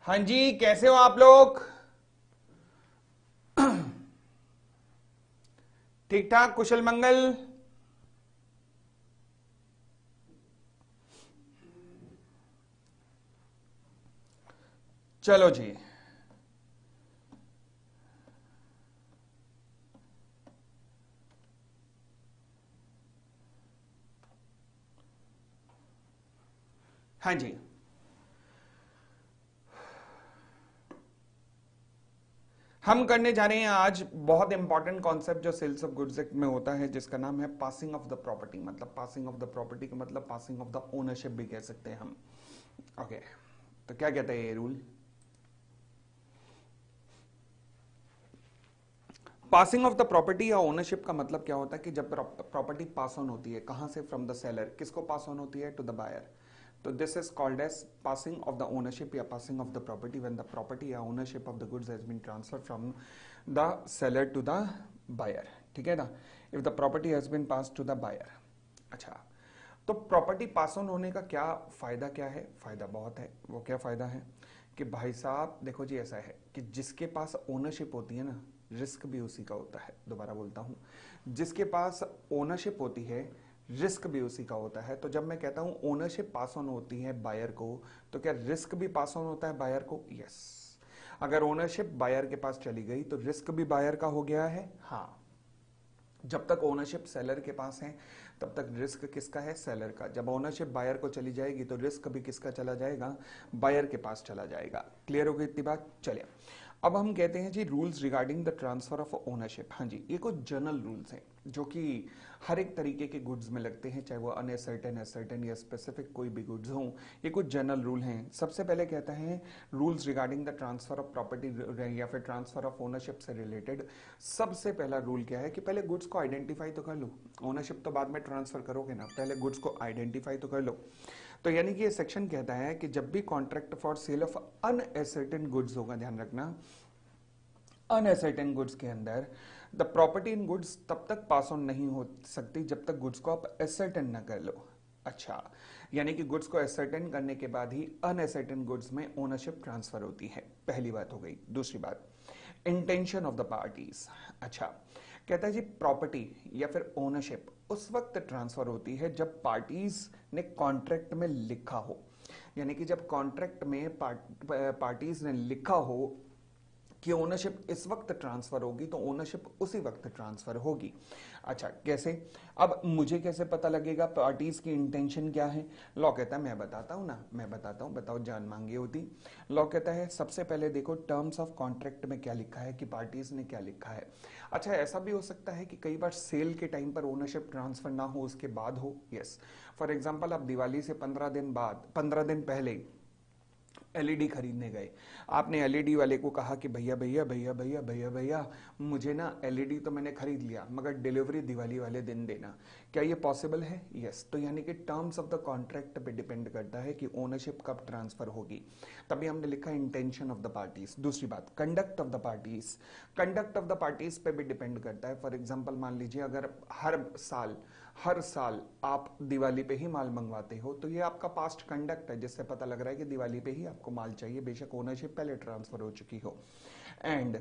हाँ जी, कैसे हो आप लोग? ठीक ठाक, कुशल मंगल। चलो जी। हाँ जी, हम करने जा रहे हैं आज बहुत इंपॉर्टेंट कॉन्सेप्ट जो सेल्स ऑफ गुड्स एक्ट में होता है, जिसका नाम है पासिंग ऑफ द प्रॉपर्टी। मतलब पासिंग ऑफ द प्रॉपर्टी का मतलब पासिंग ऑफ द ओनरशिप भी कह सकते हैं हम। ओके, तो क्या कहते हैं ये rule? Passing of the property या ओनरशिप का मतलब क्या होता है कि जब प्रॉपर्टी पास ऑन होती है, कहां से? From the seller. किसको पास ऑन होती है? To the buyer. तो this is called as passing of the ownership या passing of the property when the property या ownership of the goods has been transfer from the seller to the buyer. ठीक है ना? If the property has been pass to the buyer. अच्छा, तो property pass on होने का क्या फायदा? क्या है फायदा? बहुत है। वो क्या फायदा है कि भाई साहब देखो जी, ऐसा है कि जिसके पास ओनरशिप होती है ना, रिस्क भी उसी का होता है। दोबारा बोलता हूं, जिसके पास ओनरशिप होती है, रिस्क भी उसी का होता है। तो जब मैं कहता हूं ओनरशिप पास ऑन होती है बायर को, तो क्या रिस्क भी पास ऑन होता है बायर को? यस। अगर ओनरशिप बायर के पास चली गई तो रिस्क भी बायर का हो गया है। हाँ, जब तक ओनरशिप सेलर के पास है तब तक रिस्क किसका है? सेलर का। जब ओनरशिप बायर को चली जाएगी तो रिस्क भी किसका चला जाएगा? बायर के पास चला जाएगा। क्लियर हो गई इतनी बात? चलिए, अब हम कहते हैं जी rules regarding the transfer of ownership. हाँ जी, ये कुछ जनरल रूल्स हैं जो कि हर एक तरीके के गुड्स में लगते हैं, चाहे वो अनएसर्टेन, एसर्टेन या स्पेसिफिक कोई भी गुड्स हों। ये कुछ जनरल रूल हैं। सबसे पहले कहता है rules regarding the transfer of property या फिर ट्रांसफर ऑफ ओनरशिप से रिलेटेड। सबसे पहला रूल क्या है कि पहले गुड्स को आइडेंटिफाई तो कर लो। ओनरशिप तो बाद में ट्रांसफर करोगे ना, पहले गुड्स को आइडेंटिफाई तो कर लो। तो यानी कि ये सेक्शन कहता है कि जब भी contract for sale of unascertained goods होगा, ध्यान रखना, अनएसर्टेन गुड्स के अंदर द प्रॉपर्टी इन गुड्स तब तक पास ऑन नहीं हो सकती जब तक गुड्स को आप एसर्टेन ना कर लो। अच्छा, यानी कि गुड्स को एसर्टेन करने के बाद ही अनएसर्टेन गुड्स में ओनरशिप ट्रांसफर होती है। पहली बात हो गई। दूसरी बात, इंटेंशन ऑफ द पार्टीज। अच्छा, कहता है जी प्रॉपर्टी या फिर ओनरशिप उस वक्त ट्रांसफर होती है जब पार्टीज ने कॉन्ट्रैक्ट में लिखा हो। यानी कि जब कॉन्ट्रैक्ट में पार्टीज ने लिखा हो कि ओनरशिप इस वक्त ट्रांसफर होगी, तो ओनरशिप उसी वक्त ट्रांसफर होगी। अच्छा, कैसे? अब मुझे कैसे पता लगेगा पार्टीज की इंटेंशन क्या है? लॉ कहता है, मैं बताता हूं ना, मैं बताता हूं, बताओ जान मांगी होती। लॉ कहता है सबसे पहले देखो टर्म्स ऑफ कॉन्ट्रैक्ट में क्या लिखा है, कि पार्टीज ने क्या लिखा है। अच्छा, ऐसा भी हो सकता है कि कई बार सेल के टाइम पर ओनरशिप ट्रांसफर ना हो, उसके बाद हो। यस, फॉर एग्जाम्पल आप दिवाली से 15 दिन बाद, 15 दिन पहले एलईडी खरीदने गए। आपने एलईडी वाले को कहा कि भैया भैया भैया भैया भैया भैया, मुझे ना एलईडी तो मैंने खरीद लिया मगर डिलीवरी दिवाली वाले दिन देना। क्या ये पॉसिबल है? यस। तो यानी कि टर्म्स ऑफ द कॉन्ट्रैक्ट पे डिपेंड करता है कि ओनरशिप कब ट्रांसफर होगी। तभी हमने लिखा इंटेंशन ऑफ द पार्टीज। दूसरी बात, conduct of the parties. Conduct of the parties पे भी डिपेंड करता है। फॉर एग्जाम्पल मान लीजिए अगर हर साल आप दिवाली पे ही माल मंगवाते हो, तो ये आपका पास्ट कंडक्ट है, जिससे पता लग रहा है कि दिवाली पे ही आपको माल चाहिए, बेशक ओनरशिप पहले ट्रांसफर हो चुकी हो। And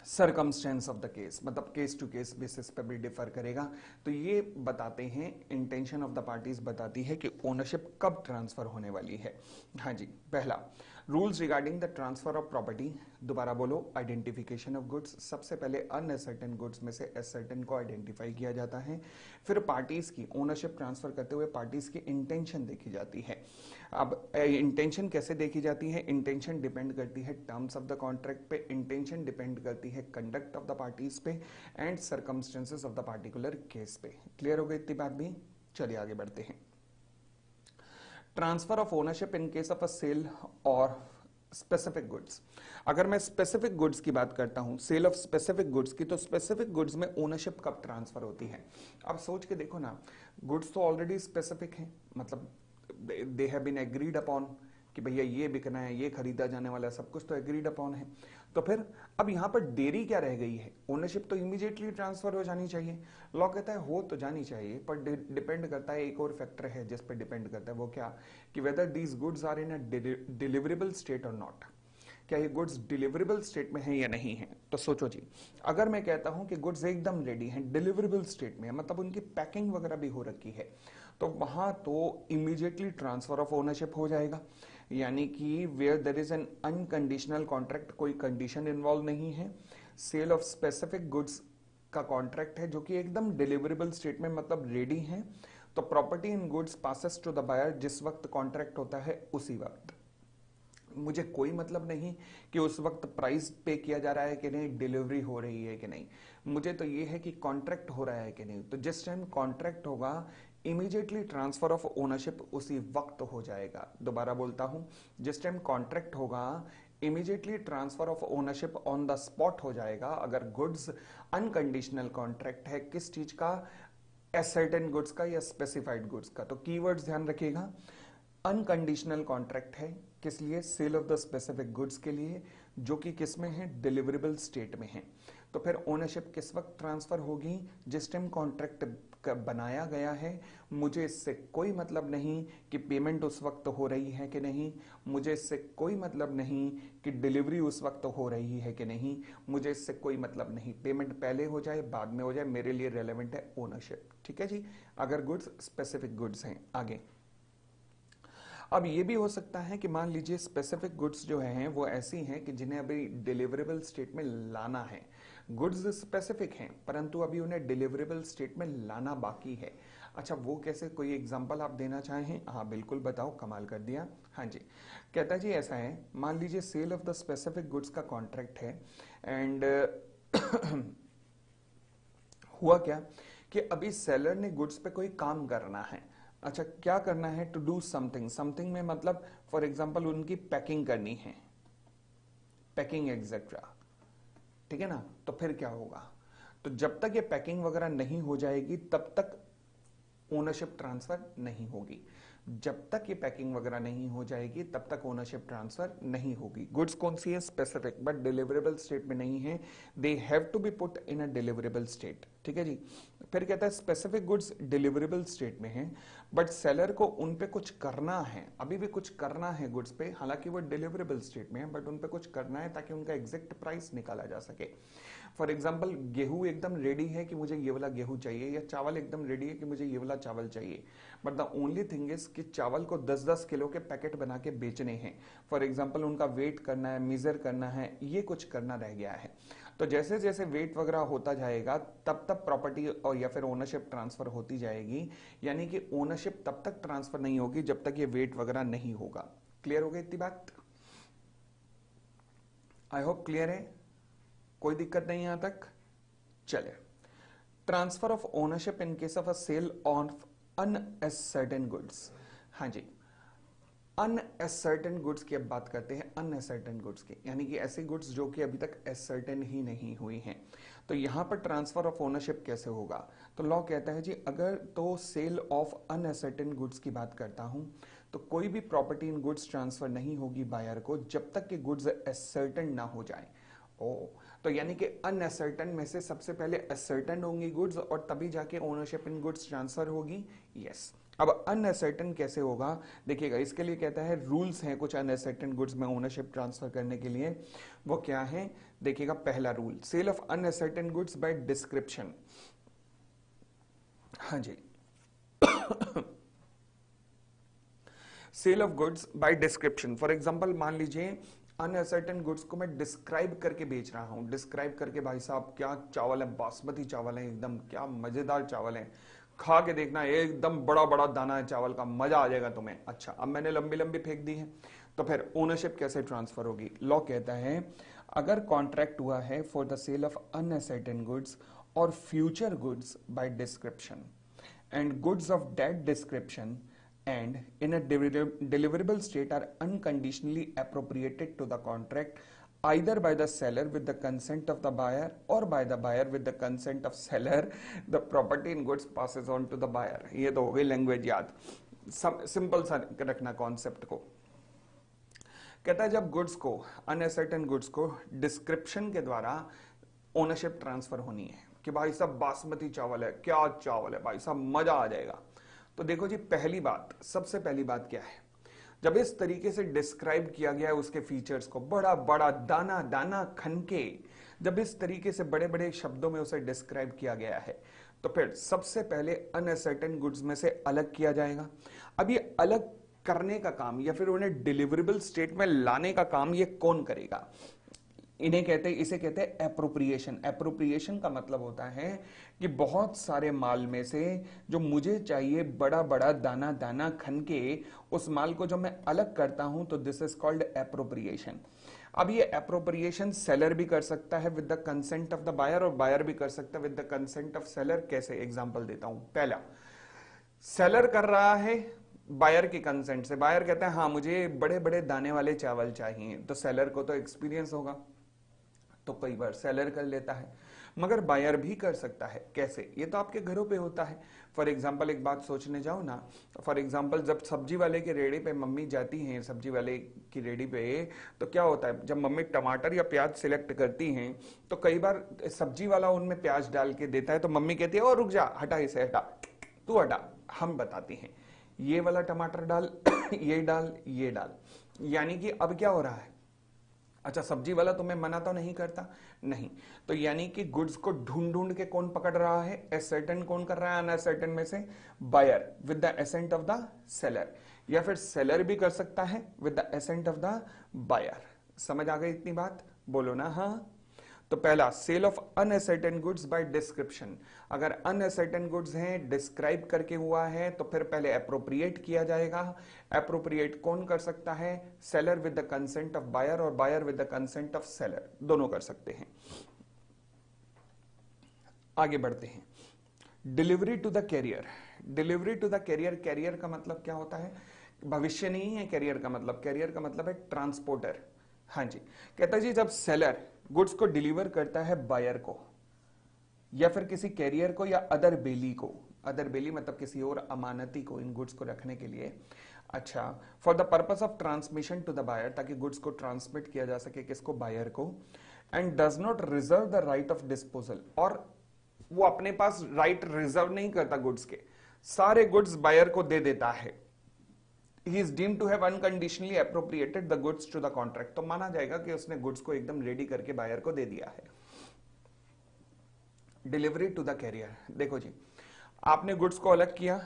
circumstance of the case, मतलब केस टू केस बेसिस पर भी डिफर करेगा। तो ये बताते हैं, इंटेंशन ऑफ द पार्टीज बताती है कि ओनरशिप कब ट्रांसफर होने वाली है। हाँ जी, पहला rules regarding the transfer of property. दोबारा बोलो, आइडेंटिफिकेशन ऑफ गुड्स। सबसे पहले अनएसर्टेन गुड्स में से एसर्टेन को आइडेंटिफाई किया जाता है। फिर पार्टीज की ओनरशिप ट्रांसफर करते हुए पार्टीज की इंटेंशन देखी जाती है। अब इंटेंशन कैसे देखी जाती है? इंटेंशन डिपेंड करती है टर्म्स ऑफ द कॉन्ट्रैक्ट पे, इंटेंशन डिपेंड करती है कंडक्ट ऑफ द पार्टीज पे, and circumstances of the particular case पे। क्लियर हो गई इतनी बात भी? चलिए आगे बढ़ते हैं। Transfer of ownership in case of a sale और स्पेसिफिक गुड्स। अगर मैं स्पेसिफिक गुड्स की बात करता हूं, सेल ऑफ स्पेसिफिक गुड्स की, तो स्पेसिफिक गुड्स में ओनरशिप कब ट्रांसफर होती है? अब सोच के देखो ना, गुड्स तो ऑलरेडी स्पेसिफिक हैं, मतलब they have been agreed upon, कि भैया ये बिकना है, ये खरीदा जाने वाला है, सब कुछ तो एग्रीड अपॉन है। तो फिर अब यहाँ पर देरी क्या रह गई है, ओनरशिप तो इमीडिएटली ट्रांसफर हो जानी चाहिए। लॉ कहता है हो तो जानी चाहिए, पर डिपेंड करता है, एक और फैक्टर है जिस पर डिपेंड करता है, वो क्या, कि whether these goods are in a deliverable state और नॉट, क्या ये गुड्स डिलीवरेबल स्टेट में है या नहीं है। तो सोचो जी, अगर मैं कहता हूं कि गुड्स एकदम रेडी हैं, डिलीवरेबल स्टेट में है, मतलब उनकी पैकिंग वगैरह भी हो रखी है, तो वहां तो इमीडिएटली ट्रांसफर ऑफ ओनरशिप हो जाएगा। यानी कि where there is an unconditional contract, कोई कंडीशन इन्वॉल्व नहीं है, सेल ऑफ स्पेसिफिक गुड्स का कॉन्ट्रैक्ट है जो कि एकदम डिलीवरेबल स्टेट में, मतलब रेडी है, तो property in goods passes to the buyer, जिस वक्त कॉन्ट्रैक्ट होता है उसी वक्त। मुझे कोई मतलब नहीं कि उस वक्त प्राइस पे किया जा रहा है कि नहीं, डिलीवरी हो रही है कि नहीं, मुझे तो ये है कि कॉन्ट्रैक्ट हो रहा है कि नहीं। तो जिस टाइम कॉन्ट्रैक्ट होगा इमीडिएटली ट्रांसफर ऑफ ओनरशिप उसी वक्त हो जाएगा। दोबारा बोलता हूं, जिस टाइम कॉन्ट्रैक्ट होगा immediately transfer of ownership on the spot हो जाएगा। अगर गुड्स अनकंडीशनल कॉन्ट्रैक्ट है, किस चीज का, एसर्टेन गुड्स का या स्पेसिफाइड गुड्स का, तो कीवर्ड्स ध्यान रखिएगा, अनकंडीशनल कॉन्ट्रैक्ट है किस लिए, sale of the specific goods के लिए, जो कि किस में है, डिलीवरेबल स्टेट में है। तो फिर ओनरशिप किस वक्त ट्रांसफर होगी, जिस टाइम कॉन्ट्रैक्ट बनाया गया है। मुझे इससे कोई मतलब नहीं कि पेमेंट उस वक्त हो रही है कि नहीं, मुझे इससे कोई मतलब नहीं कि डिलीवरी उस वक्त हो रही है कि नहीं, मुझे इससे कोई मतलब नहीं, पेमेंट पहले हो जाए बाद में हो जाए, मेरे लिए रेलेवेंट है ओनरशिप। ठीक है जी, अगर गुड्स स्पेसिफिक गुड्स हैं। आगे अब ये भी हो सकता है कि मान लीजिए स्पेसिफिक गुड्स जो हैं वो ऐसी हैं कि जिन्हें अभी डिलीवरेबल स्टेट में लाना है, गुड्स स्पेसिफिक हैं परंतु अभी उन्हें डिलीवरेबल स्टेट में लाना बाकी है। अच्छा वो कैसे, कोई एग्जांपल आप देना चाहें? हाँ बिल्कुल बताओ, कमाल कर दिया। हाँ जी, कहता जी ऐसा है, मान लीजिए sale of the specific goods का कॉन्ट्रैक्ट है एंड हुआ क्या कि अभी सेलर ने गुड्स पे कोई काम करना है। अच्छा क्या करना है, टू डू समथिंग, समथिंग में मतलब फॉर एग्जांपल उनकी पैकिंग करनी है, पैकिंग एग्जेट्रा, ठीक है ना। तो फिर क्या होगा, तो जब तक ये पैकिंग वगैरह नहीं हो जाएगी तब तक ओनरशिप ट्रांसफर नहीं होगी, जब तक ये पैकिंग वगैरह नहीं हो जाएगी तब तक ओनरशिप ट्रांसफर नहीं होगी। गुड्स कौन सी है, स्पेसिफिक, बट डिलीवरेबल स्टेट में नहीं है, they have to be put in a deliverable state. ठीक है जी, फिर कहता है स्पेसिफिक गुड्स डिलीवरेबल स्टेट में है बट सेलर को उन पे कुछ करना है, अभी भी कुछ करना है गुड्स पे, हालांकि वो डिलीवरेबल स्टेट में है बट उन पे कुछ करना है ताकि उनका एग्जैक्ट प्राइस निकाला जा सके। फॉर एग्जाम्पल गेहूं एकदम रेडी है कि मुझे ये वाला गेहूं चाहिए, या चावल एकदम रेडी है कि मुझे ये वाला चावल चाहिए, but the only thing is कि चावल को 10-10 किलो के पैकेट बना के बेचने हैं। फॉर एग्जाम्पल उनका वेट करना है, मेजर करना है, ये कुछ करना रह गया है। तो जैसे जैसे वेट वगैरह होता जाएगा तब तक प्रॉपर्टी और या फिर ओनरशिप ट्रांसफर होती जाएगी, यानी कि ओनरशिप तब तक ट्रांसफर नहीं होगी जब तक ये वेट वगैरह नहीं होगा। क्लियर हो गई इतनी बात? आई होप क्लियर है, कोई दिक्कत नहीं यहां तक। चले, transfer of ownership in case of a sale of unascertained goods. हाँ जी, अनएसर्टेन गुड्स की अब बात करते हैं, अनएसर्टेन गुड्स की, यानी कि ऐसी गुड्स जो कि अभी तक एसर्टेन ही नहीं हुई हैं। तो यहां पर ट्रांसफर ऑफ ओनरशिप कैसे होगा, तो लॉ कहता है जी अगर तो सेल ऑफ अनएसर्टेन गुड्स की बात करता हूं तो कोई भी प्रॉपर्टी इन गुड्स ट्रांसफर नहीं होगी बायर को जब तक कि गुड्स एसर्टेन ना हो जाए। ओ, तो यानी कि अनएसर्टेन में से सबसे पहले एसर्टेन होंगी गुड्स और तभी जाके ओनरशिप इन गुड्स ट्रांसफर होगी। यस, अब अनएसर्टेन कैसे होगा देखिएगा, इसके लिए कहता है रूल्स हैं कुछ अनएसर्टेन गुड्स में ओनरशिप ट्रांसफर करने के लिए। वो क्या है देखिएगा, पहला rule, sale of unascertained goods by description. हाँ जी sale of goods by description, for example मान लीजिए अनअसर्टेन गुड्स को मैं डिस्क्राइब करके बेच रहा हूं, डिस्क्राइब करके, भाई साहब क्या चावल है, बासमती चावल है, एकदम क्या मजेदार चावल है, खा के देखना, एकदम बड़ा बड़ा दाना है चावल का, मजा आ जाएगा तुम्हें। अच्छा अब मैंने लंबी लंबी फेंक दी है, तो फिर ओनरशिप कैसे ट्रांसफर होगी? लॉ कहता है अगर कॉन्ट्रैक्ट हुआ है for the sale of unascertained goods और future goods by description and goods of that description and in a deliverable state are unconditionally appropriated to the contract either by the seller with the consent of the buyer or by the buyer with the consent of seller, the property in goods passes on to the buyer। ये तो हो गई language याद, सब simple सा रखना concept को। कहता है जब गुड्स को, अनसर्टेन गुड्स को डिस्क्रिप्शन के द्वारा ओनरशिप ट्रांसफर होनी है कि भाई साहब बासमती चावल है, क्या चावल है भाई साहब, मजा आ जाएगा। तो देखो जी, पहली बात, सबसे पहली बात क्या है, जब इस तरीके से डिस्क्राइब किया गया है उसके फीचर्स को, बड़ा बड़ा दाना दाना खन के जब इस तरीके से बड़े बड़े शब्दों में उसे डिस्क्राइब किया गया है, तो फिर सबसे पहले अनसर्टेन गुड्स में से अलग किया जाएगा। अब ये अलग करने का काम या फिर उन्हें डिलीवरेबल स्टेट में लाने का काम ये कौन करेगा? इसे कहते हैं एप्रोप्रिएशन। एप्रोप्रिएशन का मतलब होता है कि बहुत सारे माल में से जो मुझे चाहिए बड़ा बड़ा दाना दाना खन के उस माल को जब मैं अलग करता हूं, तो दिस इज कॉल्ड एप्रोप्रिएशन। अब ये एप्रोप्रिएशन सेलर भी कर सकता है with the consent of the buyer, और बायर भी कर सकता है with the consent of seller. कैसे? एग्जांपल देता हूं। पहला, सेलर कर रहा है बायर के कंसेंट से, बायर कहता है हाँ मुझे बड़े बड़े दाने वाले चावल चाहिए, तो सेलर को तो एक्सपीरियंस होगा, तो कई बार सेलर कर लेता है। मगर बायर भी कर सकता है। कैसे? ये तो आपके घरों पे होता है। फॉर एग्जाम्पल एक बात सोचने जाओ ना, फॉर एग्जाम्पल जब सब्जी वाले के रेडी पे मम्मी जाती हैं, सब्जी वाले की रेडी पे, तो क्या होता है, जब मम्मी टमाटर या प्याज सिलेक्ट करती हैं, तो कई बार सब्जी वाला उनमें प्याज डाल के देता है, तो मम्मी कहती है ओ रुक जा, हटा इसे, हटा, तू हटा, हम बताती हैं ये वाला टमाटर डाल ये डाल, ये डाल। यानी कि अब क्या हो रहा है, अच्छा सब्जी वाला तुम्हें मना तो नहीं करता, नहीं, तो यानी कि गुड्स को ढूंढ ढूंढ के कौन पकड़ रहा है, असर्टेन कौन कर रहा है, अनअसर्टेन में से buyer with the assent of the seller, या फिर सेलर भी कर सकता है with the assent of the buyer. समझ आ गई इतनी बात? बोलो ना हाँ। तो पहला, sale of unascertained goods by description. अगर अनअसर्टेन गुड्स हैं, डिस्क्राइब करके हुआ है, तो फिर पहले अप्रोप्रिएट किया जाएगा। अप्रोप्रिएट कौन कर सकता है? Seller with the consent of buyer, और buyer with the consent of seller, दोनों कर सकते हैं। आगे बढ़ते हैं। Delivery to the carrier. Delivery to the carrier, carrier का मतलब क्या होता है? भविष्य नहीं है कैरियर का मतलब, कैरियर का मतलब है ट्रांसपोर्टर। हाँ जी, कहता है जी जब सेलर गुड्स को डिलीवर करता है बायर को, या फिर किसी कैरियर को, या अदर बेली को, अदर बेली मतलब किसी और अमानती को, इन गुड्स को रखने के लिए, अच्छा, for the purpose of transmission to the buyer, ताकि गुड्स को ट्रांसमिट किया जा सके, किसको? बायर को। And does not reserve the right of disposal, और वो अपने पास राइट रिजर्व नहीं करता गुड्स के, सारे गुड्स बायर को दे देता है। He is deemed to have unconditionally appropriated the goods to the contract, तो माना जाएगा कि उसने गुड्स को एकदम रेडी करके बायर को दे दिया है। डिलीवरी टू द कैरियर, देखो जी, आपने गुड्स को अलग किया,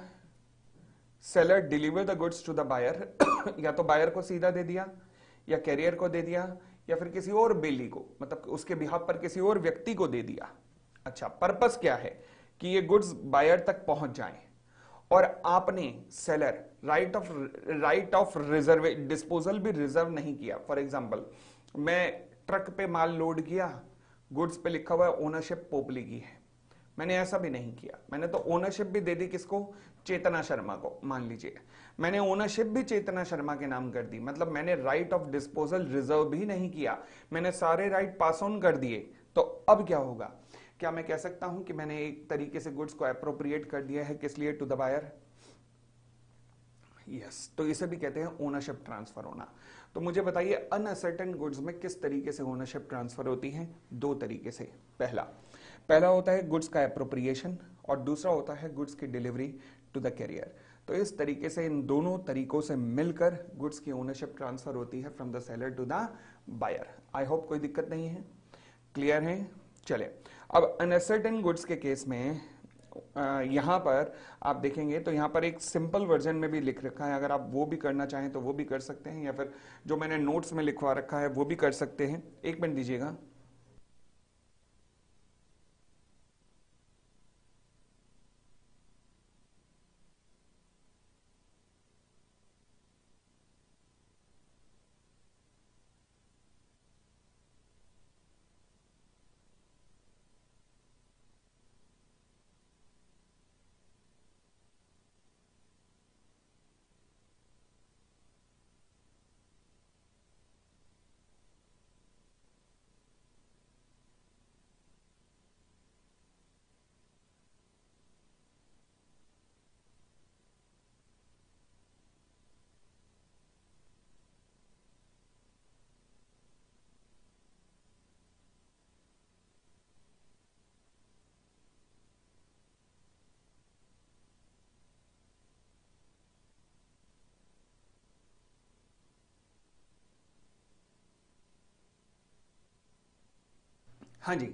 seller deliver the goods to the buyer या तो बायर को सीधा दे दिया, या कैरियर को दे दिया, या फिर किसी और बेली को, मतलब उसके बिहाफ पर किसी और व्यक्ति को दे दिया। अच्छा, पर्पस क्या है? कि ये गुड्स बायर तक पहुंच जाएं, और आपने seller right of reserve disposal भी रिजर्व नहीं किया। फॉर एग्जांपल, मैं ट्रक पे माल लोड किया, गुड्स पे लिखा हुआ है ओनरशिप पोपली की है, मैंने ऐसा भी नहीं किया, मैंने तो ओनरशिप भी दे दी किसको? चेतना शर्मा को। मान लीजिए मैंने ओनरशिप भी चेतना शर्मा के नाम कर दी, मतलब मैंने राइट ऑफ डिस्पोजल रिजर्व भी नहीं किया, मैंने सारे राइट पास ऑन कर दिए। तो अब क्या होगा? क्या मैं कह सकता हूं कि मैंने एक तरीके से गुड्स को अप्रोप्रिएट कर दिया है, किस लिए? To the buyer. यस, तो इसे भी कहते हैं ओनरशिप ट्रांसफर होना। तो मुझे बताइए अनअसर्टेन गुड्स में किस तरीके से ओनरशिप ट्रांसफर होती है? दो तरीके से। पहला होता है गुड्स का अप्रोप्रिएशन, और दूसरा होता है गुड्स की डिलीवरी टू द कैरियर। तो इस तरीके से इन दोनों तरीकों से मिलकर गुड्स की ओनरशिप ट्रांसफर होती है from the seller to the buyer. I hope कोई दिक्कत नहीं है, क्लियर है? चले, अब अनसर्टेन गुड्स के केस में यहां पर आप देखेंगे तो यहां पर एक सिंपल वर्जन में भी लिख रखा है, अगर आप वो भी करना चाहें तो वो भी कर सकते हैं, या फिर जो मैंने नोट्स में लिखवा रखा है वो भी कर सकते हैं। एक मिनट दीजिएगा। हाँ जी,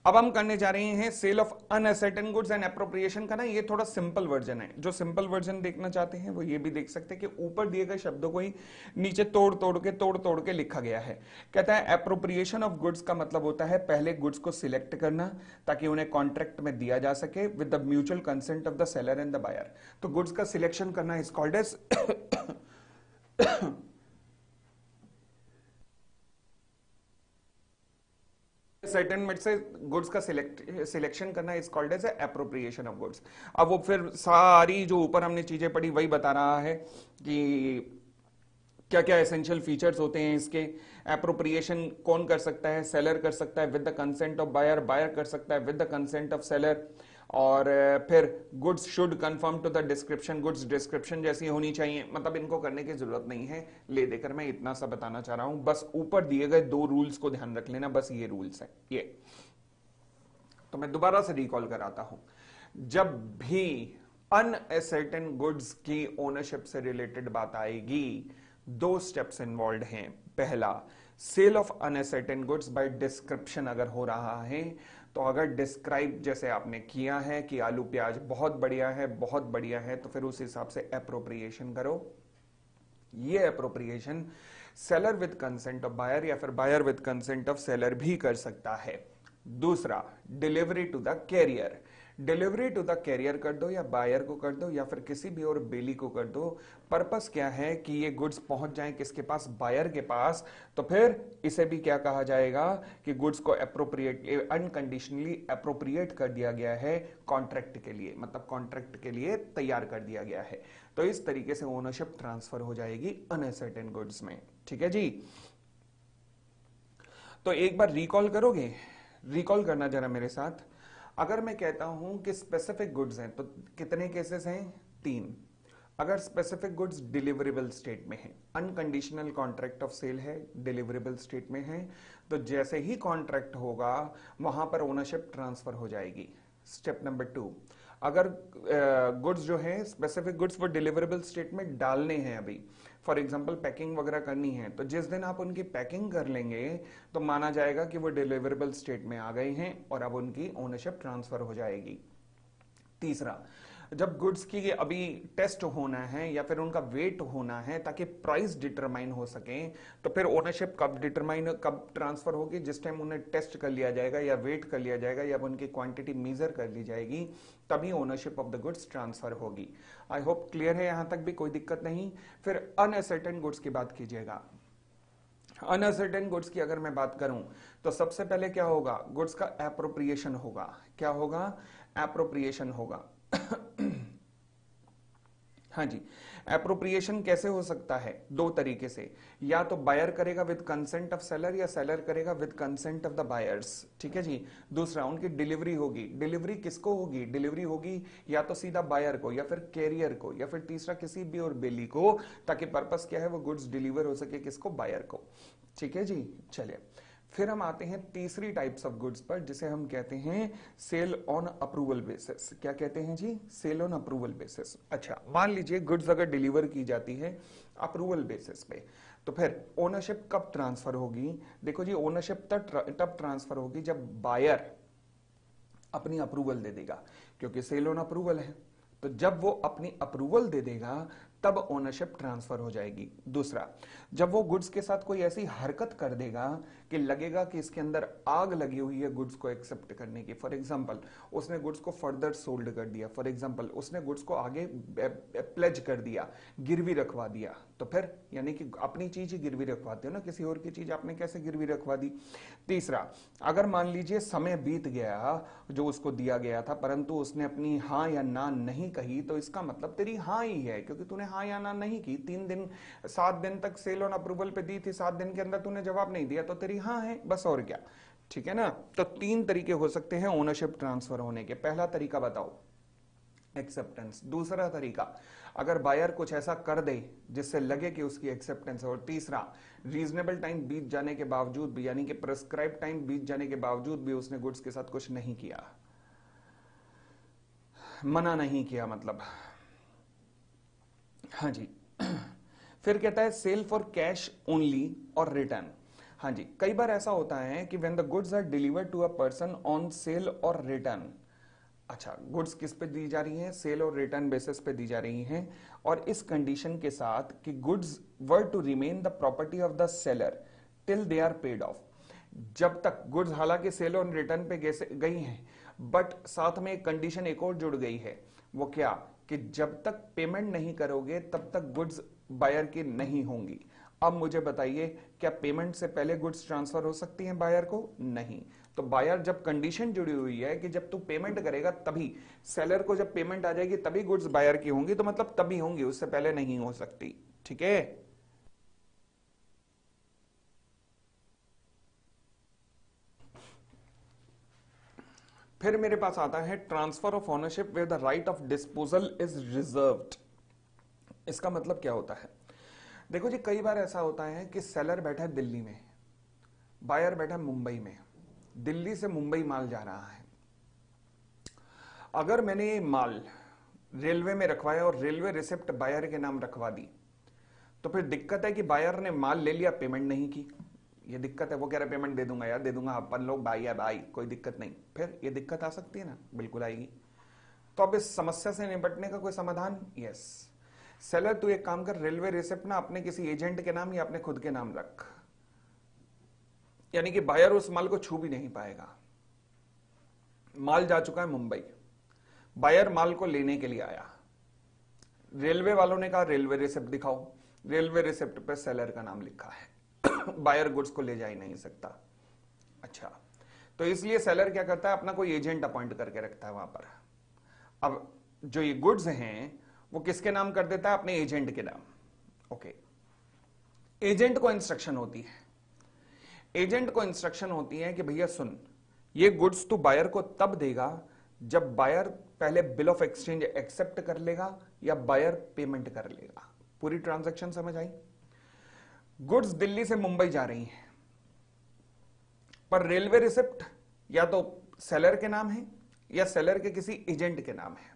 अब हम करने जा रहे हैं sale of unascertained goods and appropriation का ना, ये थोड़ा सिंपल वर्जन है। जो सिंपल वर्जन देखना चाहते हैं वो ये भी देख सकते हैं कि ऊपर दिए गए शब्दों को ही नीचे तोड़ तोड़ के लिखा गया है। कहता है एप्रोप्रिएशन ऑफ गुड्स का मतलब होता है पहले गुड्स को सिलेक्ट करना ताकि उन्हें कॉन्ट्रैक्ट में दिया जा सके with the mutual consent of the seller and the buyer. तो गुड्स का सिलेक्शन करना इज कॉल्ड एज सर्टेन से गुड्स का सिलेक्शन करना is called as appropriation of goods. अब वो फिर सारी जो ऊपर हमने चीजें पढ़ी वही बता रहा है कि क्या क्या एसेंशियल फीचर्स होते हैं इसके। एप्रोप्रिएशन कौन कर सकता है? सेलर कर सकता है with the consent of buyer, buyer कर सकता है with the consent of seller. और फिर goods should conform to the description, goods description जैसी होनी चाहिए। मतलब इनको करने की जरूरत नहीं है, ले देकर मैं इतना सा बताना चाह रहा हूं। बस ऊपर दिए गए 2 रूल्स को ध्यान रख लेना, बस ये रूल्स है ये। तो मैं दोबारा से रिकॉल कराता हूं। जब भी अनअसर्टेन गुड्स की ओनरशिप से रिलेटेड बात आएगी, 2 स्टेप्स इन्वॉल्व हैं। पहला, sale of unascertained goods by description अगर हो रहा है, तो अगर डिस्क्राइब जैसे आपने किया है कि आलू प्याज बहुत बढ़िया है, बहुत बढ़िया है, तो फिर उस हिसाब से एप्रोप्रिएशन करो। ये appropriation seller with consent of buyer या फिर buyer with consent of seller भी कर सकता है। दूसरा, delivery to the carrier. Delivery to the carrier कर दो या बायर को कर दो या फिर किसी भी और बेली को कर दो। पर्पस क्या है कि ये गुड्स पहुंच जाएं किसके पास? बायर के पास। तो फिर इसे भी क्या कहा जाएगा कि गुड्स को एप्रोप्रिएट, अनकंडीशनली एप्रोप्रिएट कर दिया गया है कॉन्ट्रैक्ट के लिए, मतलब कॉन्ट्रैक्ट के लिए तैयार कर दिया गया है। तो इस तरीके से ओनरशिप ट्रांसफर हो जाएगी अनसर्टेन गुड्स में। ठीक है जी। तो एक बार रिकॉल करोगे? रिकॉल करना जरा मेरे साथ। अगर मैं कहता हूं कि स्पेसिफिक गुड्स हैं, तो कितने केसेस हैं? 3। अगर स्पेसिफिक गुड्स डिलीवरेबल स्टेट में है, अनकंडीशनल कॉन्ट्रैक्ट ऑफ सेल है, डिलीवरेबल स्टेट में है, तो जैसे ही कॉन्ट्रैक्ट होगा वहां पर ओनरशिप ट्रांसफर हो जाएगी। स्टेप नंबर 2, अगर गुड्स जो है स्पेसिफिक गुड्स वो डिलीवरेबल स्टेट में डालने हैं अभी, फॉर एग्जांपल पैकिंग वगैरह करनी है, तो जिस दिन आप उनकी पैकिंग कर लेंगे तो माना जाएगा कि वो डिलीवरेबल स्टेट में आ गए हैं और अब उनकी ओनरशिप ट्रांसफर हो जाएगी। तीसरा, जब गुड्स की अभी टेस्ट होना है या फिर उनका वेट होना है ताकि प्राइस डिटरमाइन हो सके, तो फिर ओनरशिप कब ट्रांसफर होगी? जिस टाइम उन्हें टेस्ट कर लिया जाएगा या वेट कर लिया जाएगा या उनकी क्वांटिटी मेजर कर ली जाएगी, तभी ownership of the goods transfer होगी। आई होप क्लियर है, यहां तक भी कोई दिक्कत नहीं। फिर अनअसर्टेन गुड्स की बात कीजिएगा। अनअसर्टेन गुड्स की अगर मैं बात करूं तो सबसे पहले क्या होगा? गुड्स का एप्रोप्रिएशन होगा। क्या होगा? एप्रोप्रिएशन होगा। हाँ जी। एप्रोप्रिएशन कैसे हो सकता है? 2 तरीके से, या तो बायर करेगा विद कंसेंट ऑफ सेलर या सेलर करेगा with consent of the buyers. ठीक है जी। दूसरा, उनकी डिलीवरी होगी। डिलीवरी किसको होगी? डिलीवरी होगी या तो सीधा बायर को या फिर कैरियर को या फिर तीसरा किसी भी और बेली को, ताकि पर्पस क्या है वो गुड्स डिलीवर हो सके किसको? बायर को। ठीक है जी। चलिए फिर हम आते हैं तीसरी टाइप्स ऑफ गुड्स पर, जिसे हम कहते हैं सेल ऑन अप्रूवल बेसिस। क्या कहते हैं जी? Sale on approval basis. अच्छा, मान लीजिए गुड्स अगर डिलीवर की जाती है अप्रूवल बेसिस पे, तो फिर ओनरशिप कब ट्रांसफर होगी? देखो जी, ओनरशिप तब ट्रांसफर होगी जब बायर अपनी अप्रूवल दे देगा, क्योंकि सेल ऑन अप्रूवल है। तो जब वो अपनी अप्रूवल दे देगा तब ओनरशिप ट्रांसफर हो जाएगी। दूसरा, जब वो गुड्स के साथ कोई ऐसी हरकत कर देगा कि लगेगा कि इसके अंदर आग लगी हुई है गुड्स को एक्सेप्ट करने की। फॉर एग्जांपल, उसने गुड्स को फर्दर सोल्ड कर दिया। फॉर एग्जांपल, उसने गुड्स को आगे प्लेज कर दिया, गिरवी रखवा दिया। तो फिर यानी कि अपनी चीज ही गिरवी रखवाते हो ना, किसी और की चीज आपने कैसे गिरवी रखवा दी? तीसरा, अगर मान लीजिए समय बीत गया जो उसको दिया गया था, परंतु उसने अपनी हाँ या ना नहीं कही, तो इसका मतलब तेरी हाँ ही है, क्योंकि तूने हाँ या ना नहीं की। 3 दिन 7 दिन तक सेल ऑन अप्रूवल पे दी थी, 7 दिन के अंदर तूने जवाब नहीं दिया, तो तेरी हाँ है, बस और क्या। ठीक है ना। तो 3 तरीके हो सकते हैं ओनरशिप ट्रांसफर होने के। पहला तरीका बताओ, एक्सेप्टेंस। दूसरा तरीका, अगर बायर कुछ ऐसा कर दे जिससे लगे कि उसकी एक्सेप्टेंस है। और तीसरा, रीजनेबल टाइम बीत जाने के बावजूद भी, यानी कि प्रिस्क्राइब टाइम बीत जाने के बावजूद भी उसने गुड्स के साथ कुछ नहीं किया, मना नहीं किया मतलब। हाँ जी। फिर कहता है sale for cash only or return. हाँ जी, कई बार ऐसा होता है कि when the goods are delivered to a person on sale or return. अच्छा, गुड्स किस पे दी जा रही हैं? सेल और रिटर्न बेसिस पे दी जा रही हैं, और इस कंडीशन के साथ कि goods were to remain the property of the seller till they are paid off. जब तक गुड्स हालांकि सेल और रिटर्न पे गई हैं, बट साथ में एक कंडीशन एक और जुड़ गई है। वो क्या? कि जब तक पेमेंट नहीं करोगे तब तक गुड्स बायर की नहीं होंगी। अब मुझे बताइए, क्या पेमेंट से पहले गुड्स ट्रांसफर हो सकती हैं बायर को? नहीं। तो बायर, जब कंडीशन जुड़ी हुई है कि जब तू पेमेंट करेगा तभी, सेलर को जब पेमेंट आ जाएगी तभी गुड्स बायर की होंगी, तो मतलब तभी होंगी, उससे पहले नहीं हो सकती। ठीक है। फिर मेरे पास आता है transfer of ownership with the right of disposal is reserved. इसका मतलब क्या होता है? देखो जी, कई बार ऐसा होता है कि सेलर बैठा है दिल्ली में, बायर बैठा है मुंबई में, दिल्ली से मुंबई माल जा रहा है। अगर मैंने ये माल रेलवे में रखवाया और रेलवे रिसिप्ट बायर के नाम रखवा दी, तो फिर दिक्कत है कि बायर ने माल ले लिया, पेमेंट नहीं की। ये दिक्कत है। वो कह रहा है पेमेंट दे दूंगा यार, दे दूंगा, अपन लोग भाई है भाई, कोई दिक्कत नहीं। फिर ये दिक्कत आ सकती है ना? बिल्कुल आएगी। तो अब इस समस्या से निपटने का कोई समाधान? यस। सेलर, तू एक काम कर, रेलवे रिसिप्ट ना अपने किसी एजेंट के नाम या अपने खुद के नाम रख, यानी कि बायर उस माल को छू भी नहीं पाएगा। माल जा चुका है मुंबई, बायर माल को लेने के लिए आया, रेलवे वालों ने कहा रेलवे रिसिप्ट दिखाओ, रेलवे रिसिप्ट पे सेलर का नाम लिखा है, बायर गुड्स को ले जा ही नहीं सकता। अच्छा, तो इसलिए सेलर क्या करता है? अपना कोई एजेंट अपॉइंट करके रखता है वहां पर। अब जो ये गुड्स हैं वो किसके नाम कर देता है? अपने एजेंट के नाम। ओके। एजेंट को इंस्ट्रक्शन होती है, एजेंट को इंस्ट्रक्शन होती है कि भैया सुन, ये गुड्स तू बायर को तब देगा जब बायर पहले बिल ऑफ एक्सचेंज एक्सेप्ट कर लेगा या बायर पेमेंट कर लेगा। पूरी ट्रांजैक्शन समझ आई? गुड्स दिल्ली से मुंबई जा रही हैं, पर रेलवे रिसिप्ट या तो सेलर के नाम है या सेलर के किसी एजेंट के नाम है।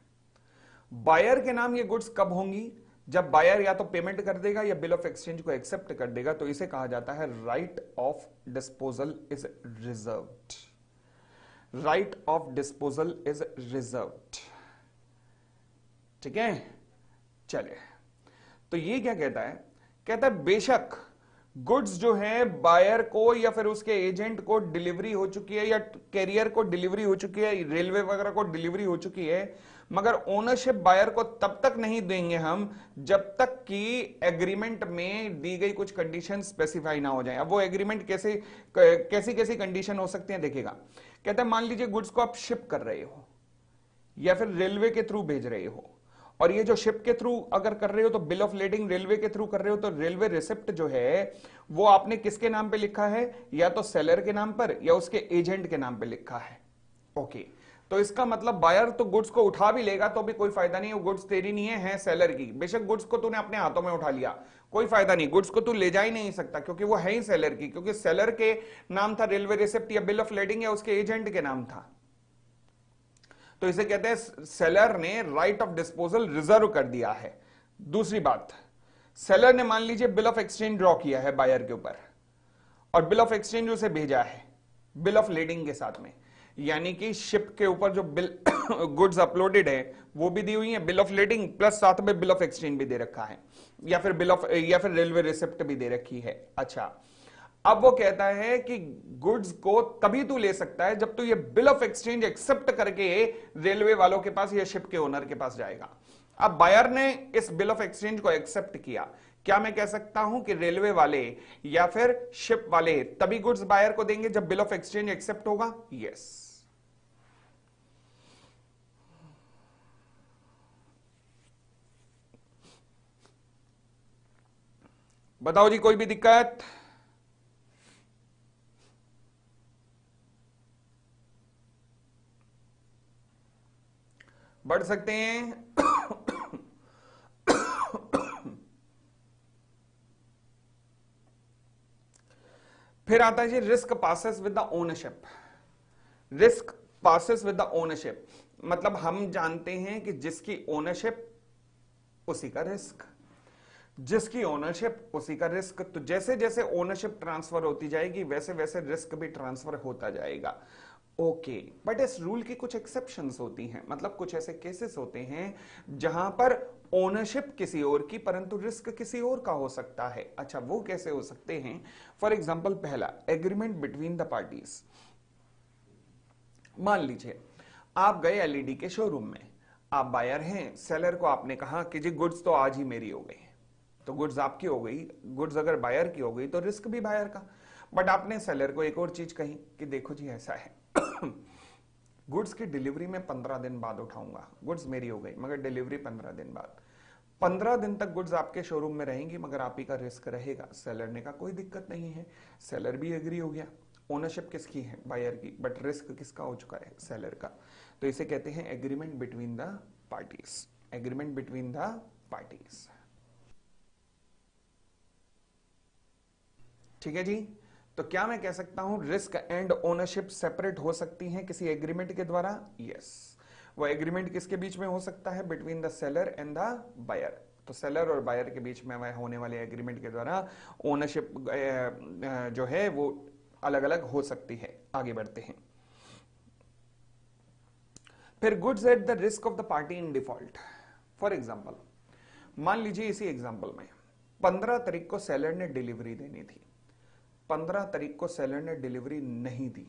बायर के नाम ये गुड्स कब होंगी? जब बायर या तो पेमेंट कर देगा या बिल ऑफ एक्सचेंज को एक्सेप्ट कर देगा। तो इसे कहा जाता है right of disposal is reserved. Right of disposal is reserved. ठीक है, चलिए। तो ये क्या कहता है? कहता है बेशक गुड्स जो है बायर को या फिर उसके एजेंट को डिलीवरी हो चुकी है या कैरियर को डिलीवरी हो चुकी है, रेलवे वगैरह को डिलीवरी हो चुकी है, मगर ओनरशिप बायर को तब तक नहीं देंगे हम जब तक कि एग्रीमेंट में दी गई कुछ कंडीशन स्पेसिफाई ना हो जाए। अब वो एग्रीमेंट कैसी कैसी कंडीशन हो सकती है देखिएगा। कहता है मान लीजिए गुड्स को आप शिप कर रहे हो या फिर रेलवे के थ्रू भेज रहे हो, और ये जो शिप के थ्रू अगर कर रहे हो तो बिल ऑफ लेडिंग रेलवे के थ्रू कर रहे हो, तो रेलवे रिसिप्ट जो है वो आपने किसके नाम पे लिखा है? या तो सेलर के नाम पर या उसके एजेंट के नाम पे लिखा है। ओके, तो इसका मतलब बायर तो गुड्स को उठा भी लेगा तो भी कोई फायदा नहीं है, गुड्स तेरी नहीं है सेलर की। बेशक गुड्स को तूने अपने हाथों में उठा लिया, कोई फायदा नहीं, गुड्स को तू ले जा ही नहीं सकता क्योंकि वो है ही सेलर की, क्योंकि सेलर के नाम था रेलवे रिसिप्ट या बिल ऑफ लेडिंग या उसके एजेंट के नाम था। तो इसे कहते हैं सेलर ने राइट ऑफ डिस्पोजल रिजर्व कर दिया है। दूसरी बात, सेलर ने मान लीजिए बिल ऑफ एक्सचेंज ड्रॉ किया है बायर के ऊपर और बिल ऑफ एक्सचेंज उसे भेजा है बिल ऑफ लेडिंग के साथ में, यानी कि शिप के ऊपर जो बिल गुड्स अपलोडेड है वो भी दी हुई है, बिल ऑफ लेडिंग प्लस साथ में बिल ऑफ एक्सचेंज भी दे रखा है, या फिर रेलवे रिसिप्ट भी दे रखी है। अच्छा, अब वो कहता है कि गुड्स को तभी तू ले सकता है जब तू ये बिल ऑफ एक्सचेंज एक्सेप्ट करके रेलवे वालों के पास या शिप के ओनर के पास जाएगा। अब बायर ने इस बिल ऑफ एक्सचेंज को एक्सेप्ट किया, क्या मैं कह सकता हूं कि रेलवे वाले या फिर शिप वाले तभी गुड्स बायर को देंगे जब बिल ऑफ एक्सचेंज एक्सेप्ट होगा? यस। बताओ जी, कोई भी दिक्कत? बढ़ सकते हैं। फिर आता है जी risk passes with the ownership. Risk passes with the ownership मतलब हम जानते हैं कि जिसकी ओनरशिप उसी का रिस्क। जिसकी ओनरशिप उसी का रिस्क। तो जैसे जैसे ओनरशिप ट्रांसफर होती जाएगी वैसे वैसे रिस्क भी ट्रांसफर होता जाएगा। ओके, बट इस रूल की कुछ एक्सेप्शंस होती हैं, मतलब कुछ ऐसे केसेस होते हैं जहां पर ओनरशिप किसी और की परंतु रिस्क किसी और का हो सकता है। अच्छा, वो कैसे हो सकते हैं? फॉर एग्जाम्पल, पहला, एग्रीमेंट बिटवीन द पार्टीज। मान लीजिए आप गए एलईडी के शोरूम में, आप बायर हैं, सेलर को आपने कहा कि जी गुड्स तो आज ही मेरी हो गई, तो गुड्स आपकी हो गई। गुड्स अगर बायर की हो गई तो रिस्क भी बायर का। बट आपने सेलर को एक और चीज कही कि देखो जी ऐसा है गुड्स की डिलीवरी में 15 दिन बाद उठाऊंगा, गुड्स मेरी हो गई मगर डिलीवरी 15 दिन बाद। 15 दिन तक गुड्स आपके शोरूम में रहेंगी मगर आप ही का रिस्क रहेगा। सेलर ने कहा कोई दिक्कत नहीं है, सेलर भी एग्री हो गया। ओनरशिप किसकी है? बायर की, बट रिस्क किसका हो चुका है? सेलर का। तो इसे कहते हैं agreement between the parties. Agreement between the parties. ठीक है जी। तो क्या मैं कह सकता हूं रिस्क एंड ओनरशिप सेपरेट हो सकती हैं किसी एग्रीमेंट के द्वारा? यस। वो एग्रीमेंट किसके बीच में हो सकता है? Between the seller and the buyer. तो सेलर और बायर के बीच में होने वाले एग्रीमेंट के द्वारा ओनरशिप जो है वो अलग अलग हो सकती है। आगे बढ़ते हैं। फिर goods at the risk of the party in default. For example, मान लीजिए इसी एग्जाम्पल में 15 तारीख को सेलर ने डिलीवरी देनी थी, 15 तारीख को सेलर ने डिलीवरी नहीं दी,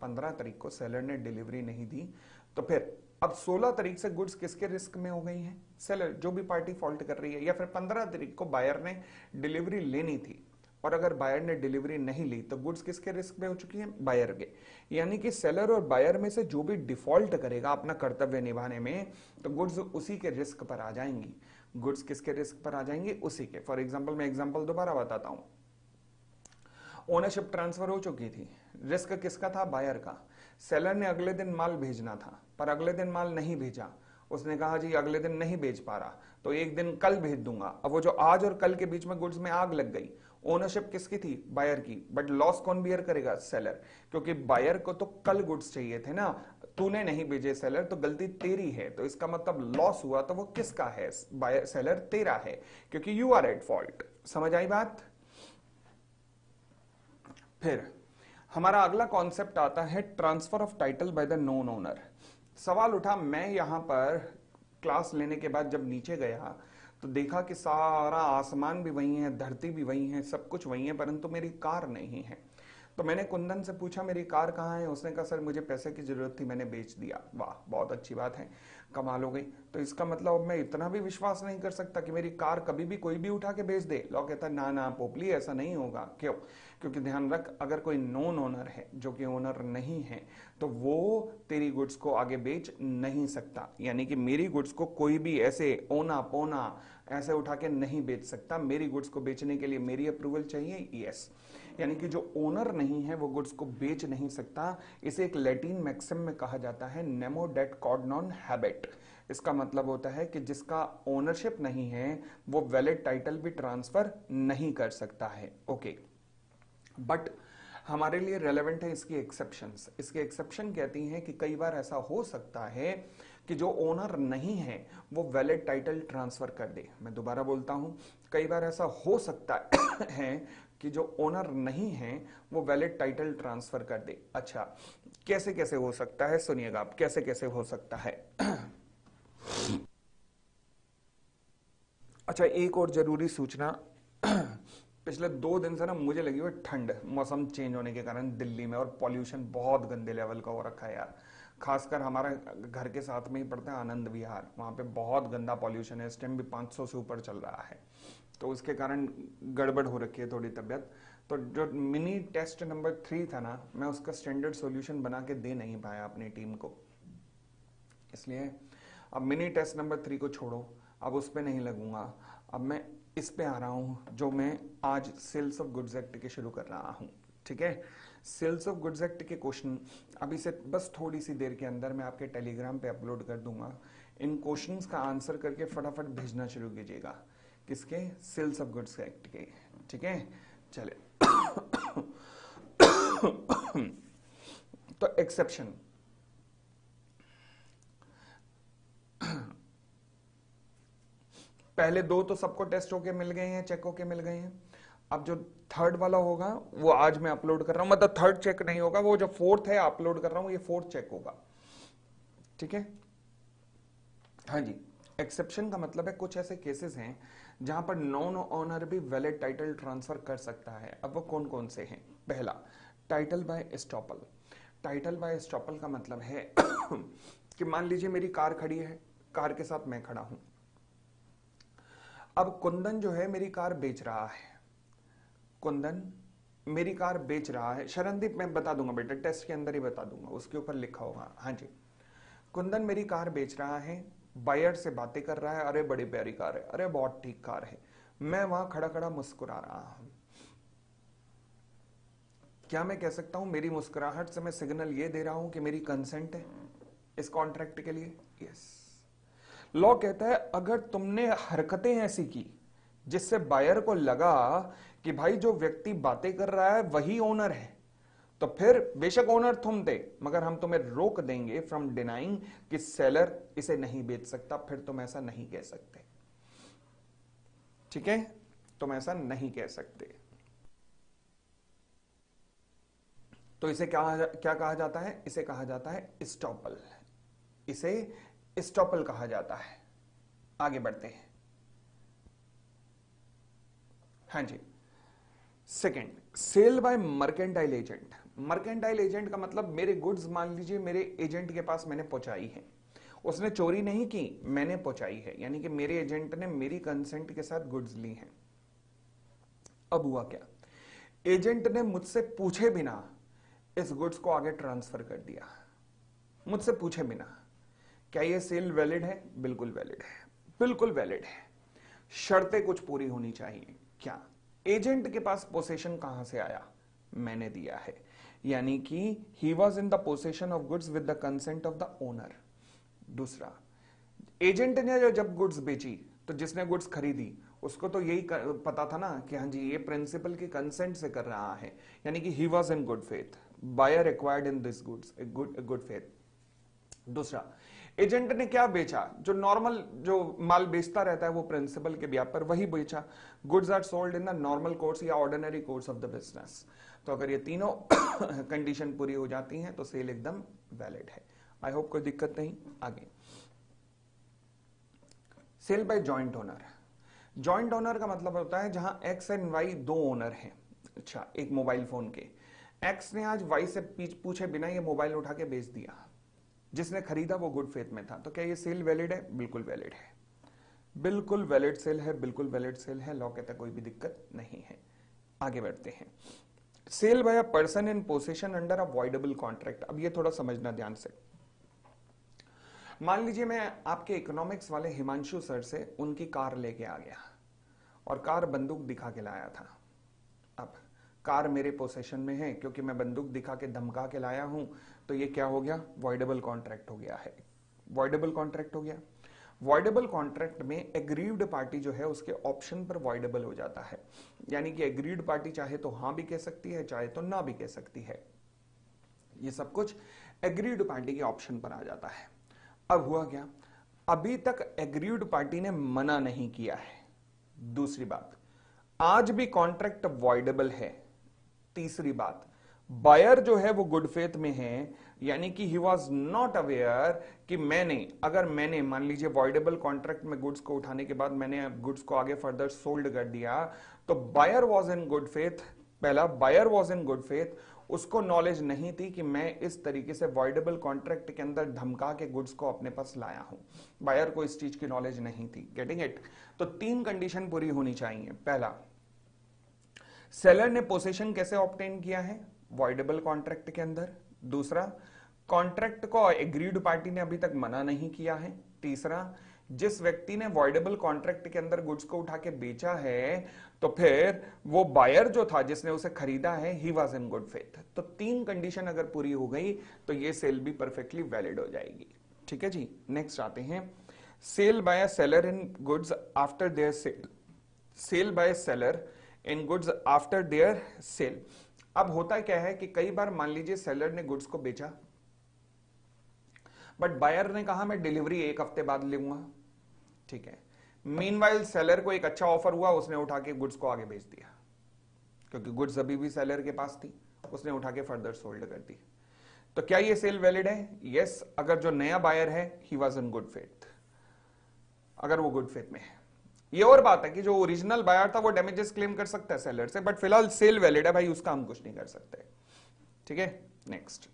15 तारीख को सेलर ने डिलीवरी नहीं दी, तो फिर अब 16 तारीख से गुड्स किसके रिस्क में हो गई हैं? सेलर, जो भी पार्टी फॉल्ट कर रही है। या फिर 15 तारीख को बायर ने डिलीवरी लेनी थी और अगर बायर ने डिलीवरी नहीं ली तो गुड्स किसके रिस्क में हो चुकी हैं? बायर के। यानी कि सेलर और बायर में से जो भी डिफॉल्ट करेगा अपना कर्तव्य निभाने में तो गुड्स उसी के रिस्क पर आ जाएंगी। गुड्स किसके रिस्क पर आ जाएंगी? उसी के। फॉर एग्जाम्पल, मैं एग्जाम्पल दोबारा बताता हूं। ओनरशिप ट्रांसफर हो चुकी थी, रिस्क किसका था? बायर का। सेलर ने अगले दिन माल भेजना था पर अगले दिन माल नहीं भेजा, उसने कहा जी अगले दिन नहीं भेज पा रहा तो एक दिन कल भेज दूंगा। अब वो जो आज और कल के बीच में गुड्स में आग लग गई, ओनरशिप किसकी थी? बायर की। बट लॉस कौन बियर करेगा? सेलर, क्योंकि बायर को तो कल गुड्स चाहिए थे ना, तूने नहीं भेजे सेलर तो गलती तेरी है, तो इसका मतलब लॉस हुआ तो वो किसका है? बायर, सेलर तेरा है, क्योंकि यू आर एट फॉल्ट। समझ आई बात? फिर हमारा अगला कॉन्सेप्ट आता है transfer of title by the non owner. सवाल उठा, मैं यहां पर क्लास लेने के बाद जब नीचे गया तो देखा कि सारा आसमान भी वही है, धरती भी वही है, सब कुछ वही है, परंतु मेरी कार नहीं है। तो मैंने कुंदन से पूछा मेरी कार कहाँ है? उसने कहा सर मुझे पैसे की जरूरत थी, मैंने बेच दिया। वाह, बहुत अच्छी बात है, कमाल हो गई। तो इसका मतलब अब मैं इतना भी विश्वास नहीं कर सकता कि मेरी कार कभी भी कोई भी उठा के बेच दे। लॉ कहता है ना ना पोपली, ऐसा नहीं होगा। क्यों? क्योंकि ध्यान रख, अगर कोई नॉन ओनर है जो कि ओनर नहीं है तो वो तेरी गुड्स को आगे बेच नहीं सकता। यानी कि मेरी गुड्स को कोई भी ऐसे ओना पोना ऐसे उठा के नहीं बेच सकता। मेरी गुड्स को बेचने के लिए मेरी अप्रूवल चाहिए। यस, यानी कि जो ओनर नहीं है वो गुड्स को बेच नहीं सकता। इसे एक लैटिन मैक्सिम में कहा जाता है नेमो डेट कॉड नॉन हैबिट। इसका मतलब होता है कि जिसका ओनरशिप नहीं है वो वैलिड टाइटल भी ट्रांसफर नहीं कर सकता है। ओके, बट हमारे लिए रेलेवेंट है इसकी एक्सेप्शंस। इसके एक्सेप्शन कहती हैं कि कई बार ऐसा हो सकता है कि जो ओनर नहीं है वो वैलिड टाइटल ट्रांसफर कर दे। मैं दोबारा बोलता हूं, कई बार ऐसा हो सकता है कि जो ओनर नहीं है वो वैलिड टाइटल ट्रांसफर कर दे। अच्छा, कैसे कैसे हो सकता है? सुनिएगा आप, कैसे कैसे हो सकता है। अच्छा, एक और जरूरी सूचना। पिछले 2 दिन से ना मुझे लगी हुई ठंड, मौसम चेंज होने के कारण दिल्ली में, और पॉल्यूशन बहुत गंदे लेवल का हो रखा है यार। खासकर हमारा घर के साथ में ही पड़ता है आनंद विहार, वहां पे बहुत गंदा पॉल्यूशन है। इस टाइम भी 500 से ऊपर चल रहा है, तो उसके कारण गड़बड़ हो रखी है थोड़ी तबियत। तो जो मिनी टेस्ट नंबर 3 था ना, मैं उसका स्टैंडर्ड सॉल्यूशन बना के दे नहीं पाया अपनी टीम को, इसलिए अब मिनी टेस्ट नंबर 3 को छोड़ो, अब उस पर नहीं लगूंगा। अब मैं इस पे आ रहा हूं जो मैं आज सेल्स ऑफ गुड्स एक्ट के शुरू कर रहा हूं। ठीक है, सेल्स ऑफ गुड्स एक्ट के क्वेश्चन अभी से बस थोड़ी सी देर के अंदर मैं आपके टेलीग्राम पे अपलोड कर दूंगा। इन क्वेश्चंस का आंसर करके फटाफट भेजना शुरू कीजिएगा। किसके? सेल्स ऑफ गुड्स एक्ट के। ठीक है, चले। तो एक्सेप्शन, पहले दो तो सबको टेस्ट होके मिल गए हैं, चेक होके मिल गए हैं। अब जो थर्ड वाला होगा वो आज मैं अपलोड कर रहा हूं, मतलब थर्ड चेक नहीं होगा, वो जो फोर्थ है अपलोड कर रहा हूं, ये फोर्थ चेक होगा। ठीक है, हाँ जी। एक्सेप्शन का मतलब है कुछ ऐसे केसेस हैं जहां पर नॉन ओनर भी वैलिड टाइटल ट्रांसफर कर सकता है। अब वो कौन कौन से हैं? पहला, title by estoppel. Title by estoppel का मतलब है कि मान लीजिए मेरी कार खड़ी है, कार के साथ मैं खड़ा हूं। अब कुंदन जो है मेरी कार बेच रहा है, कुंदन मेरी कार बेच रहा है। शरणदीप मैं बता दूंगा बेटा, टेस्ट के अंदर ही बता दूंगा, उसके ऊपर लिखा होगा। हाँ जी, कुंदन मेरी कार बेच रहा है, बायर से बातें कर रहा है, अरे बड़ी प्यारी कार है, अरे बहुत ठीक कार है। मैं वहां खड़ा खड़ा मुस्कुरा रहा हूं। क्या मैं कह सकता हूं मेरी मुस्कुराहट से मैं सिग्नल ये दे रहा हूं कि मेरी कंसेंट है इस कॉन्ट्रैक्ट के लिए? यस। लॉ कहता है अगर तुमने हरकतें ऐसी की जिससे बायर को लगा कि भाई जो व्यक्ति बातें कर रहा है वही ओनर है, तो फिर बेशक ओनर तुम थे, मगर हम तुम्हें रोक देंगे फ्रॉम डिनाइंग कि सेलर इसे नहीं बेच सकता। फिर तुम ऐसा नहीं कह सकते। ठीक है, तुम ऐसा नहीं कह सकते। तो इसे क्या कहा जाता है? इसे कहा जाता है स्टॉपल। इसे स्टॉपल कहा जाता है। आगे बढ़ते हैं। हाँ जी, second, sale by mercantile agent. Mercantile agent का मतलब मेरे गुड्स मान लीजिए मेरे एजेंट के पास मैंने पहुंचाई है, उसने चोरी नहीं की, मैंने पहुंचाई है, यानी कि मेरे एजेंट ने मेरी कंसेंट के साथ गुड्स ली हैं। अब हुआ क्या? एजेंट ने मुझसे पूछे बिना इस गुड्स को आगे ट्रांसफर कर दिया, मुझसे पूछे बिना। क्या यह सेल वैलिड है? बिल्कुल वैलिड है, बिल्कुल वैलिड है। शर्तें कुछ पूरी होनी चाहिए। क्या? एजेंट के पास पोसेशन कहां से आया? मैंने दिया है, यानी कि he was in the possession of goods with the consent of the owner. दूसरा, एजेंट ने जब गुड्स बेची तो जिसने गुड्स खरीदी उसको तो यही पता था ना कि हाँ जी ये प्रिंसिपल की कंसेंट से कर रहा है, यानी कि he was in good faith, buyer acquired in this goods good faith. दूसरा, एजेंट ने क्या बेचा? जो नॉर्मल जो माल बेचता रहता है वो प्रिंसिपल के ब्याह पर वही बेचा। Goods are sold in the normal course या ordinary course of the business. तो अगर ये तीनों कंडीशन पूरी हो जाती हैं तो सेल एकदम वैलिड है। आई होप कोई दिक्कत नहीं। आगे, sale by joint owner. Joint owner का मतलब होता है जहां एक्स एंड वाई दो ओनर हैं। अच्छा, एक मोबाइल फोन के, एक्स ने आज वाई से पूछे बिना ये मोबाइल उठा के बेच दिया, जिसने खरीदा वो गुड फेथ में था। तो क्या ये सेल वैलिड है? बिल्कुल वैलिड है, बिल्कुल वैलिड सेल है, बिल्कुल वैलिड सेल है। लॉ कहता है कोई भी दिक्कत नहीं है। आगे बढ़ते हैं। Sale by a person in possession under a voidable contract. अब ये थोड़ा समझना ध्यान से। मान लीजिए मैं आपके इकोनॉमिक्स वाले हिमांशु सर से उनकी कार लेके आ गया और कार बंदूक दिखा के लाया था। अब कार मेरे पोसेशन में है, क्योंकि मैं बंदूक दिखा के धमका के लाया हूं, तो ये क्या हो गया? वॉइडेबल कॉन्ट्रैक्ट हो गया है। वॉइडेबल कॉन्ट्रैक्ट हो गया। वॉइडेबल कॉन्ट्रैक्ट में एग्रीव्ड पार्टी जो है उसके ऑप्शन पर वॉइडेबल हो जाता है, यानी कि एग्रीड पार्टी चाहे तो हां भी कह सकती है, चाहे तो ना भी कह सकती है। ये सब कुछ एग्रीड पार्टी के ऑप्शन पर आ जाता है। अब हुआ क्या? अभी तक एग्रीड पार्टी ने मना नहीं किया है। दूसरी बात, आज भी कॉन्ट्रैक्ट वॉइडेबल है। तीसरी बात, बायर जो है वो गुड फेथ में है, यानी कि ही वॉज नॉट अवेयर कि अगर मैंने मान लीजिए वॉइडेबल कॉन्ट्रैक्ट में गुड्स को उठाने के बाद मैंने गुड्स को आगे फर्दर सोल्ड कर दिया, तो buyer was in good faith. पहला, buyer was in good faith, उसको नॉलेज नहीं थी कि मैं इस तरीके से वॉइडेबल कॉन्ट्रैक्ट के अंदर धमका के गुड्स को अपने पास लाया हूं। बायर को इस चीज की नॉलेज नहीं थी। Getting it? तो तीन कंडीशन पूरी होनी चाहिए। पहला, सेलर ने पोसेशन कैसे ऑब्टेन किया है? वॉइडेबल कॉन्ट्रैक्ट के अंदर। दूसरा, कॉन्ट्रैक्ट को एग्रीड पार्टी ने अभी तक मना नहीं किया है। तीसरा, जिस व्यक्ति ने वॉइडेबल कॉन्ट्रैक्ट के अंदर गुड्स को उठा के बेचा है, तो फिर वो बायर जो था जिसने उसे खरीदा है, he was in good faith. तो तीन कंडीशन अगर पूरी हो गई तो ये सेल भी परफेक्टली वैलिड हो जाएगी। ठीक है जी, नेक्स्ट आते हैं। Sale by seller in goods after their sale. Sale by seller in goods after their sale. अब होता क्या है कि कई बार मान लीजिए सेलर ने गुड्स को बेचा, बट बायर ने कहा मैं डिलीवरी 1 हफ्ते बाद लूंगा। ठीक है, मीनवाइल सेलर को एक अच्छा ऑफर हुआ, उसने उठा के गुड्स को आगे भेज दिया, क्योंकि गुड्स अभी भी सेलर के पास थी, उसने उठा के फर्दर सोल्ड कर दी। तो क्या ये सेल वैलिड है? यस, अगर जो नया बायर है ही वॉज इन गुड फेथ, अगर वो गुड फेथ में है। ये और बात है कि जो ओरिजिनल बायर था वो डैमेजेस क्लेम कर सकता है सेलर से, बट फिलहाल सेल वैलिड है भाई, उसका हम कुछ नहीं कर सकते। ठीक है, next,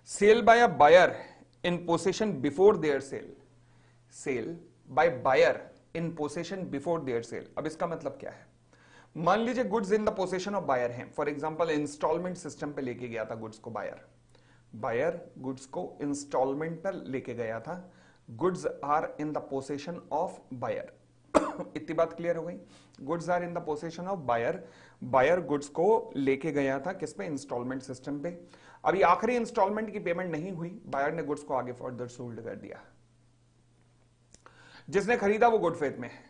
sale by a buyer in possession before their sale, sale by buyer in possession before their sale. अब इसका मतलब क्या है? मान लीजिए goods in the possession of buyer हैं, फॉर एग्जांपल इंस्टॉलमेंट सिस्टम पे लेके गया था गुड्स को बायर, बायर गुड्स को इंस्टॉलमेंट पर लेके गया था, goods are in the possession of buyer. इतनी बात क्लियर हो गई? Goods are in the possession of buyer, buyer goods को लेके गया था किस पे? इंस्टॉलमेंट सिस्टम पे। अभी आखिरी इंस्टॉलमेंट की पेमेंट नहीं हुई, बायर ने गुड्स को आगे फर्दर सोल्ड कर दिया। जिसने खरीदा वो गुड फेथ में है।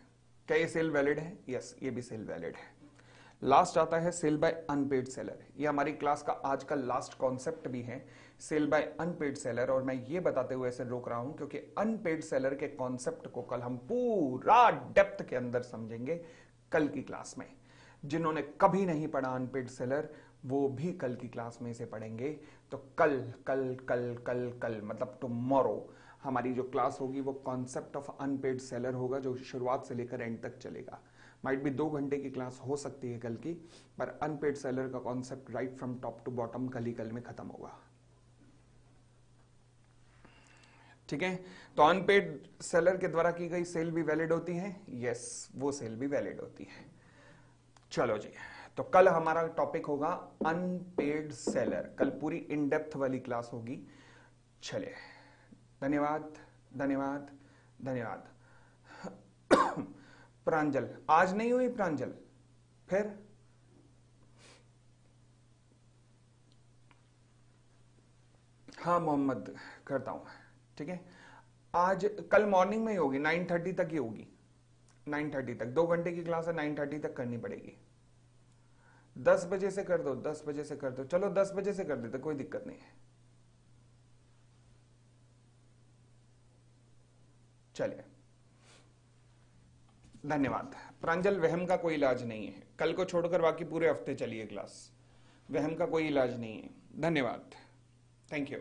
क्या ये सेल वैलिड है? यस, ये भी सेल वैलिड है। लास्ट आता है सेल बाय अनपेड सेलर। ये हमारी क्लास का आज का लास्ट कॉन्सेप्ट भी है, सेल बाय अनपेड सेलर। और मैं ये बताते हुए ऐसे रोक रहा हूं क्योंकि अनपेड सेलर के कॉन्सेप्ट को कल हम पूरा डेप्थ के अंदर समझेंगे कल की क्लास में। जिन्होंने कभी नहीं पढ़ा अनपेड सेलर वो भी कल की क्लास में इसे पढ़ेंगे। तो कल कल कल कल कल मतलब टुमारो हमारी जो क्लास होगी वो कॉन्सेप्ट ऑफ अनपेड सेलर होगा, जो शुरुआत से लेकर एंड तक चलेगा। माइट भी 2 घंटे की क्लास हो सकती है कल की, पर अनपेड सेलर का concept right from top to bottom कल ही कल में खत्म होगा। ठीक है, तो अनपेड सेलर के द्वारा की गई सेल भी वैलिड होती है? यस, वो सेल भी वैलिड होती है। चलो जी, तो कल हमारा टॉपिक होगा अनपेड सेलर, कल पूरी इन डेप्थ वाली क्लास होगी। चलिए, धन्यवाद धन्यवाद धन्यवाद। प्रांजल आज नहीं हुई? प्रांजल फिर हाँ मोहम्मद करता हूं, ठीक है। आज कल मॉर्निंग में ही होगी, 9:30 तक ही होगी, 9:30 तक। 2 घंटे की क्लास है, 9:30 तक करनी पड़ेगी। 10 बजे से कर दो, 10 बजे से कर दो, चलो 10 बजे से कर देते, कोई दिक्कत नहीं है। चलिए, धन्यवाद। प्रांजल वहम का कोई इलाज नहीं है, कल को छोड़कर बाकी पूरे हफ्ते चलिए क्लास, वहम का कोई इलाज नहीं है। धन्यवाद, थैंक यू।